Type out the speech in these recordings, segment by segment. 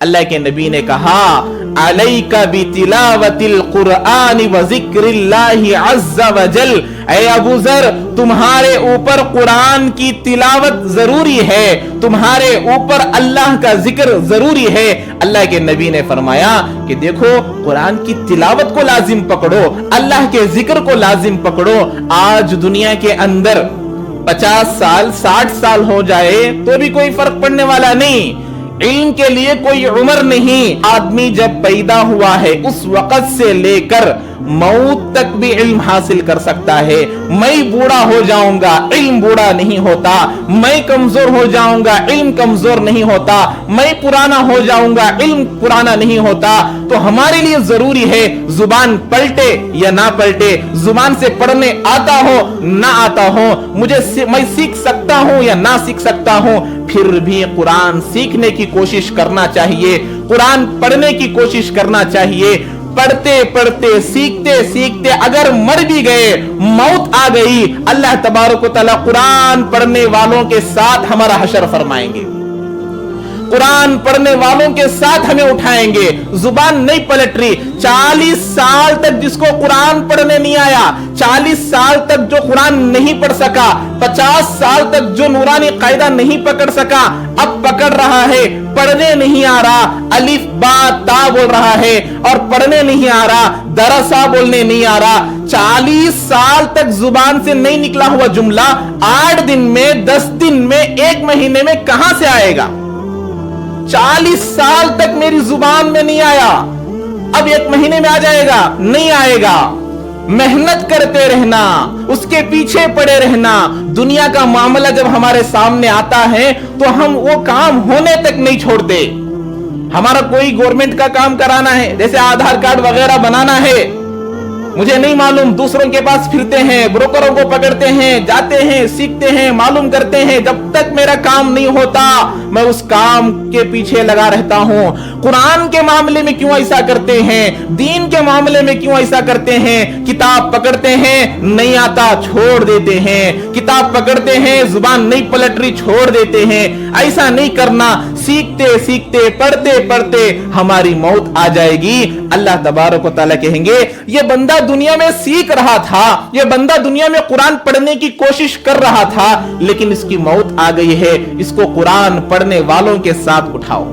अल्लाह के नबी ने कहा, अलैका बितिलावतिल कुरआन व जिक्रिल्लाहि अज़्ज़ व जल। ऐ अबू ज़र, तुम्हारे ऊपर कुरान की तिलावत जरूरी है, तुम्हारे ऊपर अल्लाह का जिक्र जरूरी है। अल्लाह के नबी ने फरमाया कि देखो, कुरान की तिलावत को लाजिम पकड़ो, अल्लाह के जिक्र को लाजिम पकड़ो। आज दुनिया के अंदर 50 साल 60 साल हो जाए तो भी कोई फर्क पड़ने वाला नहीं। इल्म के लिए कोई उम्र नहीं। आदमी जब पैदा हुआ है उस वक्त से लेकर मौत तक भी इल्म हासिल कर सकता है। मैं बूढ़ा हो जाऊंगा, इल्म बूढ़ा नहीं होता। मैं कमजोर हो जाऊंगा, इल्म कमजोर नहीं होता। मैं पुराना हो जाऊंगा, इल्म पुराना नहीं होता। तो हमारे लिए जरूरी है, जुबान पलटे या ना पलटे, जुबान से पढ़ने आता हो ना आता हो, मैं सीख सकता हूं या ना सीख सकता हूं, फिर भी कुरान सीखने की कोशिश करना चाहिए, कुरान पढ़ने की कोशिश करना चाहिए। पढ़ते पढ़ते सीखते सीखते अगर मर भी गए, मौत आ गई, अल्लाह तबारक व तआला कुरान पढ़ने वालों के साथ हमारा हशर फरमाएंगे, कुरान पढ़ने वालों के साथ हमें उठाएंगे। जुबान नहीं पलट रही। 40 साल तक जिसको कुरान पढ़ने नहीं आया, 40 साल तक जो कुरान नहीं पढ़ सका, 50 साल तक जो नूरानी कायदा नहीं पकड़ सका, अब पकड़ रहा है। पढ़ने नहीं आ रहा, अलिफ बा ता बोल रहा है, और पढ़ने नहीं आ रहा, दरसा बोलने नहीं आ रहा। 40 साल तक जुबान से नहीं निकला हुआ जुमला 8 दिन में, 10 दिन में, 1 महीने में कहां से आएगा? 40 साल तक मेरी जुबान में नहीं आया, अब 1 महीने में आ जाएगा? नहीं आएगा। मेहनत करते रहना, उसके पीछे पड़े रहना। दुनिया का मामला जब हमारे सामने आता है तो हम वो काम होने तक नहीं छोड़ते। हमारा कोई गवर्नमेंट का काम कराना है, जैसे आधार कार्ड वगैरह बनाना है, मुझे नहीं मालूम, दूसरों के पास फिरते हैं, ब्रोकरों को पकड़ते हैं, जाते हैं, सीखते हैं, मालूम करते हैं। जब तक मेरा काम नहीं होता मैं उस काम के पीछे लगा रहता हूं। कुरान के मामले में क्यों ऐसा करते हैं? दीन के मामले में क्यों ऐसा करते हैं? किताब पकड़ते हैं, नहीं आता, छोड़ देते हैं। किताब पकड़ते हैं, जुबान नहीं पलट रही, छोड़ देते हैं। ऐसा नहीं करना। सीखते सीखते, पढ़ते पढ़ते हमारी मौत आ जाएगी। अल्लाह तबारक व तआला कहेंगे, ये बंदा दुनिया में सीख रहा था, ये बंदा दुनिया में कुरान पढ़ने की कोशिश कर रहा था, लेकिन इसकी मौत आ गई है, इसको कुरान पढ़ने वालों के साथ उठाओ।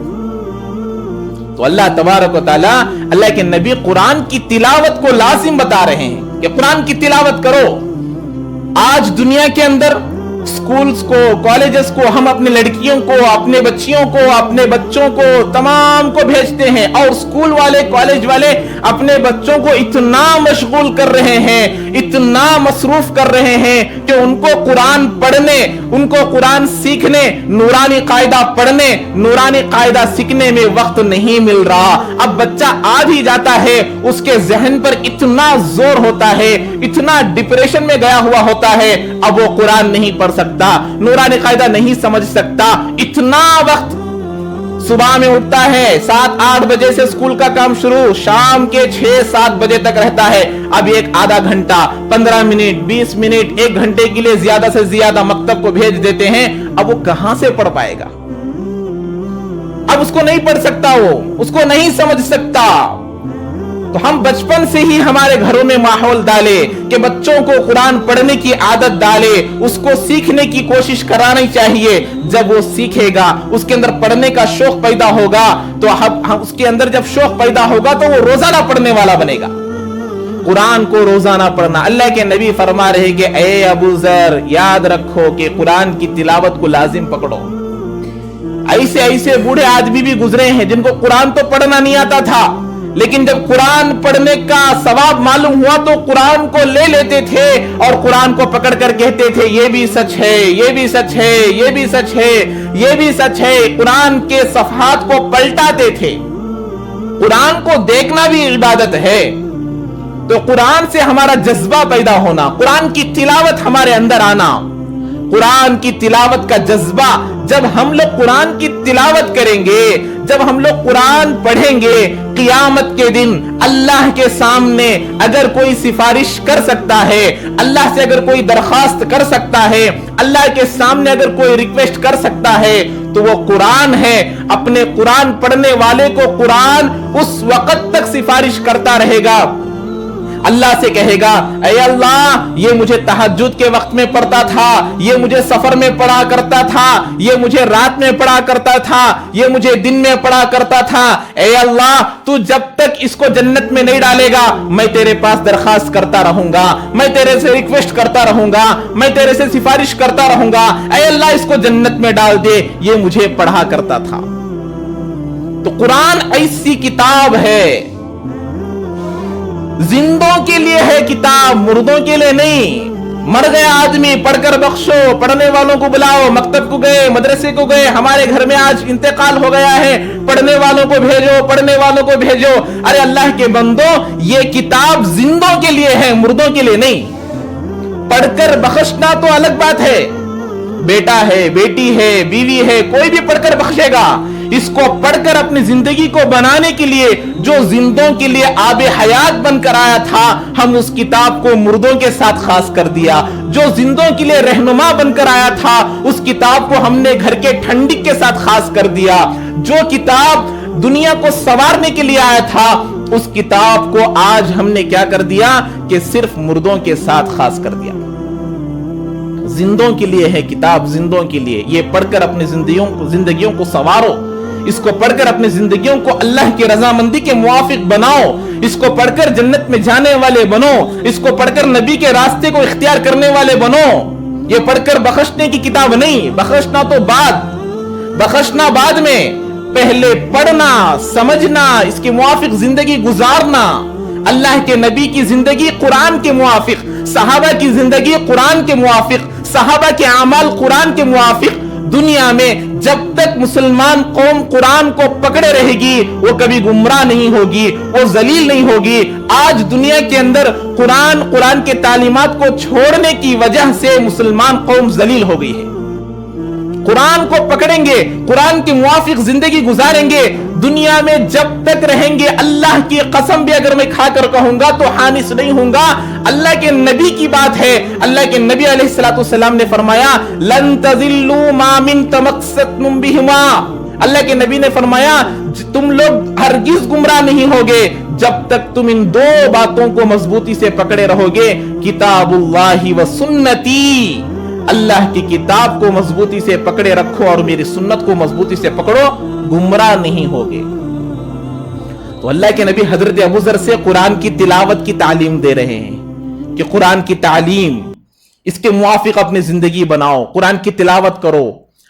तो अल्लाह तबारक व तआला, अल्लाह के नबी कुरान की तिलावत को लाजिम बता रहे हैं कि कुरान की तिलावत करो। आज दुनिया के अंदर स्कूल्स को, कॉलेजेस को हम अपनी लड़कियों को, अपने बच्चियों को, अपने बच्चों को, तमाम को भेजते हैं, और स्कूल वाले, कॉलेज वाले अपने बच्चों को इतना मशगूल कर रहे हैं, इतना मसरूफ कर रहे हैं कि उनको कुरान पढ़ने, उनको कुरान सीखने, नूरानी कायदा पढ़ने, नूरानी कायदा सीखने में वक्त नहीं मिल रहा। अब बच्चा आ भी जाता है, उसके जहन पर इतना जोर होता है, इतना डिप्रेशन में गया हुआ होता है, अब वो कुरान नहीं पढ़ सकता, नूरानी कायदा नहीं समझ सकता। इतना वक्त सुबह में उठता है, 7-8 बजे से स्कूल का काम शुरू, शाम के 6-7 बजे तक रहता है। अब एक आधा घंटा, 15 मिनट, 20 मिनट, 1 घंटे के लिए ज्यादा से ज्यादा मकतब को भेज देते हैं। अब वो कहां से पढ़ पाएगा? अब उसको नहीं पढ़ सकता, वो उसको नहीं समझ सकता। तो हम बचपन से ही हमारे घरों में माहौल डाले कि बच्चों को कुरान पढ़ने की आदत डाले, उसको सीखने की कोशिश करानी चाहिए। जब वो सीखेगा, उसके अंदर पढ़ने का शौक पैदा होगा, तो हम उसके अंदर जब शौक पैदा होगा तो वो रोजाना पढ़ने वाला बनेगा। कुरान को रोजाना पढ़ना। अल्लाह के नबी फरमा रहे कि ए अबू ज़र, याद रखो कि कुरान की तिलावत को लाजिम पकड़ो। ऐसे ऐसे बूढ़े आदमी भी गुजरे हैं जिनको कुरान तो पढ़ना नहीं आता था, लेकिन जब कुरान पढ़ने का सवाब मालूम हुआ तो कुरान को ले लेते थे और कुरान को पकड़ कर कहते थे, ये भी सच है, ये भी सच है, ये भी सच है, ये भी सच है। कुरान के सफहात को पलटाते थे। कुरान को देखना भी इबादत है। तो कुरान से हमारा जज्बा पैदा होना, कुरान की तिलावत हमारे अंदर आना, कुरान की तिलावत का जज्बा। जब हम लोग कुरान की तिलावत करेंगे, जब हम लोग कुरान पढ़ेंगे, क़ियामत के दिन अल्लाह के सामने अगर कोई सिफारिश कर सकता है, अल्लाह से अगर कोई दरखास्त कर सकता है, अल्लाह के सामने अगर कोई रिक्वेस्ट कर सकता है, तो वो कुरान है। अपने कुरान पढ़ने वाले को कुरान उस वक्त तक सिफारिश करता रहेगा। अल्लाह से कहेगा, ऐ अल्लाह, ये मुझे तहज्जुद के वक्त में पढ़ता था, ये मुझे सफर में पढ़ा करता था, ये मुझे रात में पढ़ा करता था, ये मुझे दिन में पढ़ा करता था। ऐ अल्लाह, तू जब तक इसको जन्नत में नहीं डालेगा, मैं तेरे पास दरखास्त करता रहूंगा, मैं तेरे से रिक्वेस्ट करता रहूंगा, मैं तेरे से सिफारिश करता रहूंगा, ऐ अल्लाह इसको जन्नत में डाल दे, ये मुझे पढ़ा करता था। तो कुरान ऐसी किताब है, जिंदों के लिए है किताब, मुर्दों के लिए नहीं। मर गया आदमी, पढ़कर बख्शो, पढ़ने वालों को बुलाओ, मकतब को गए, मदरसे को गए, हमारे घर में आज इंतकाल हो गया है, पढ़ने वालों को भेजो, पढ़ने वालों को भेजो। अरे अल्लाह के बंदो, ये किताब जिंदों के लिए है, मुर्दों के लिए नहीं। पढ़कर बख्शना तो अलग बात है, बेटा है, बेटी है, बीवी है, कोई भी पढ़कर बख्शेगा। इसको पढ़कर अपनी जिंदगी को बनाने के लिए, जो जिंदों के लिए आबे हयात बनकर आया था, हम उस किताब को मुर्दों के साथ खास कर दिया। जो जिंदों के लिए रहनुमा बनकर आया था, उस किताब को हमने घर के ठंडिक के साथ खास कर दिया। जो किताब दुनिया को संवारने के लिए आया था, उस किताब को आज हमने क्या कर दिया कि सिर्फ मुर्दों के साथ खास कर दिया। जिंदों के लिए है किताब, जिंदों के लिए। ये पढ़कर अपनी जिंदगियों को संवारो, इसको पढ़कर अपनी जिंदगियों को अल्लाह की रजामंदी के मुआफिक बनाओ, इसको पढ़कर जन्नत में जाने वाले बनो, इसको पढ़कर नबी के रास्ते को इख्तियार करने वाले बनो। ये पढ़कर बख्शने की किताब नहीं, बख्शना तो बख्शना बाद में। पहले पढ़ना, समझना, इसके मुआफिक जिंदगी गुजारना। अल्लाह के नबी की जिंदगी कुरान के मुआफिक, सहाबा की जिंदगी कुरान के मुआफिक, सहाबा के अमाल कुरान के मुआफिक। दुनिया में जब तक मुसलमान कौम कुरान को पकड़े रहेगी, वो कभी गुमराह नहीं होगी, वो जलील नहीं होगी। आज दुनिया के अंदर कुरान के तालीमात को छोड़ने की वजह से मुसलमान कौम जलील हो गई है। कुरान को पकड़ेंगे, कुरान के मुआफिक जिंदगी गुजारेंगे, दुनिया में जब तक रहेंगे, अल्लाह की कसम भी अगर मैं खाकर कहूंगा तो हानिस नहीं होऊंगा। अल्लाह के नबी की बात है, अल्लाह के नबी अलैहिस्सलाम ने फरमाया, लन तज़िल्लू मा मिन तमस्सकनुम बिहिमा। अल्लाह के नबी ने फरमाया, तुम लोग हरगिज गुमराह नहीं होगे जब तक तुम इन दो बातों को मजबूती से पकड़े रहोगे, किताबुल्लाहि व सुन्नती। अल्लाह की किताब को मजबूती से पकड़े रखो और मेरी सुन्नत को मजबूती से पकड़ो, गुमराह नहीं होगे। तो अल्लाह के नबी हजरत अबू जर से कुरान की तिलावत की तालीम दे रहे हैं कि कुरान की तालीम, इसके मुआफिक अपनी जिंदगी बनाओ, कुरान की तिलावत करो।